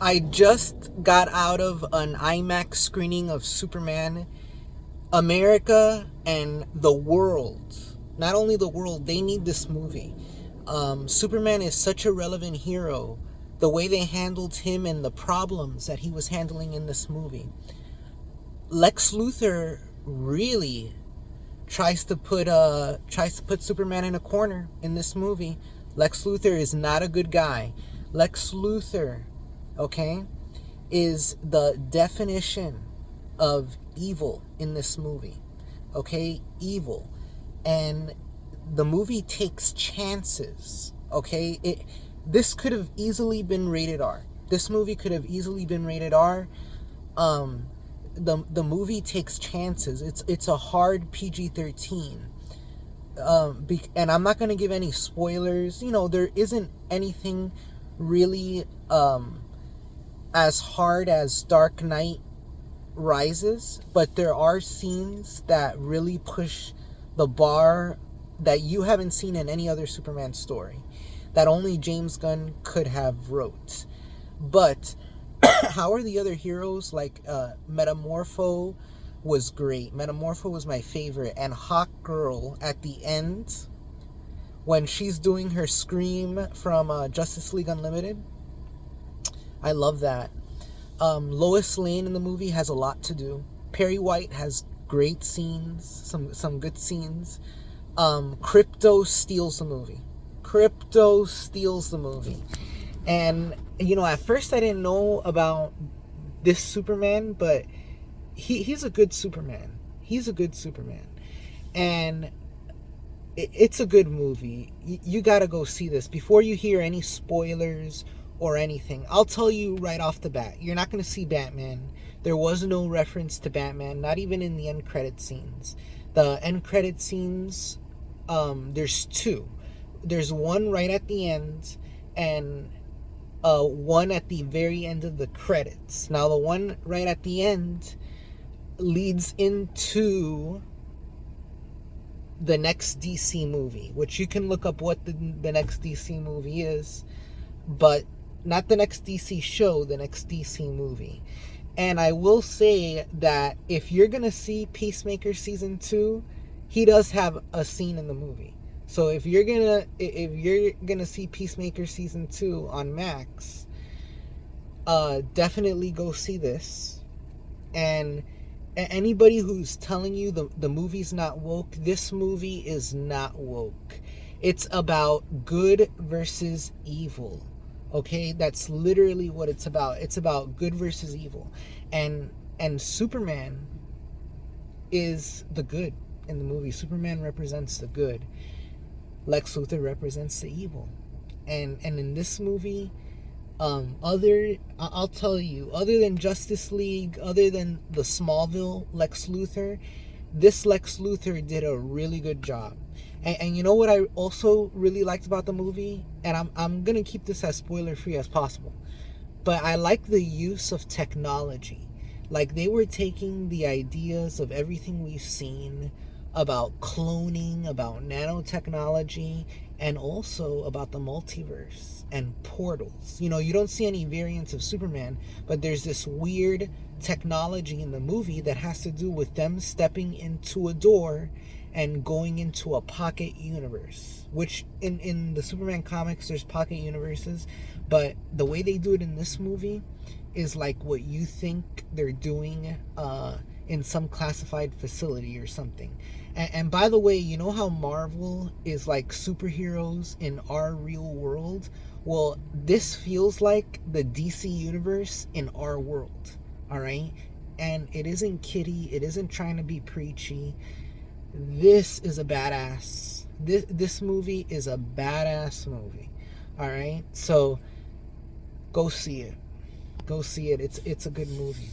I just got out of an IMAX screening of Superman. America and the world, not only the world, they need this movie. Superman is such a relevant hero. The way they handled him and the problems that he was handling in this movie. Lex Luthor really tries to put Superman in a corner in this movie. Lex Luthor is not a good guy. Lex Luthor, okay, is the definition of evil in this movie. Okay, evil. And the movie takes chances. Okay, this could have easily been rated R. This movie could have easily been rated R. Um, the movie takes chances. It's a hard PG-13. And I'm not gonna give any spoilers. There isn't anything really as hard as Dark Knight Rises, but there are scenes that really push the bar that you haven't seen in any other Superman story, that only James Gunn could have wrote. But how are the other heroes? Like Metamorpho was great. Metamorpho was my favorite. And Hawk Girl at the end, when she's doing her scream from Justice League Unlimited, I love that. Lois Lane in the movie has a lot to do. Perry White has great scenes, some good scenes. Crypto steals the movie. Crypto steals the movie. And at first I didn't know about this Superman, but he's a good Superman. He's a good Superman. And it's a good movie. You gotta go see this before you hear any spoilers or anything. I'll tell you right off the bat, you're not going to see Batman. There was no reference to Batman, not even in the end credit scenes. The end credit scenes, there's two. There's one right at the end, and one at the very end of the credits. Now, the one right at the end leads into the next DC movie, which you can look up what the next DC movie is, but not the next DC show, the next DC movie. And I will say that if you're going to see Peacemaker Season 2, he does have a scene in the movie. So if you're going to see Peacemaker Season 2 on Max, definitely go see this. And anybody who's telling you the movie's not woke, this movie is not woke. It's about good versus evil. Okay, that's literally what it's about. It's about good versus evil. And Superman is the good in the movie. Superman represents the good. Lex Luthor represents the evil. And in this movie, I'll tell you, other than Justice League, other than the Smallville Lex Luthor, this Lex Luthor did a really good job. And you know what I also really liked about the movie? And I'm going to keep this as spoiler free as possible. But I like the use of technology. Like, they were taking the ideas of everything we've seen about cloning, about nanotechnology, and also about the multiverse and portals. You don't see any variants of Superman, but there's this weird technology in the movie that has to do with them stepping into a door and going into a pocket universe, which in the Superman comics there's pocket universes, but the way they do it in this movie is like what you think they're doing in some classified facility or something. And by the way, you know how Marvel is like superheroes in our real world? Well, this feels like the DC universe in our world, all right? And it isn't kiddie, it isn't trying to be preachy. This is a badass. This movie is a badass movie. All right? So go see it. Go see it. It's a good movie.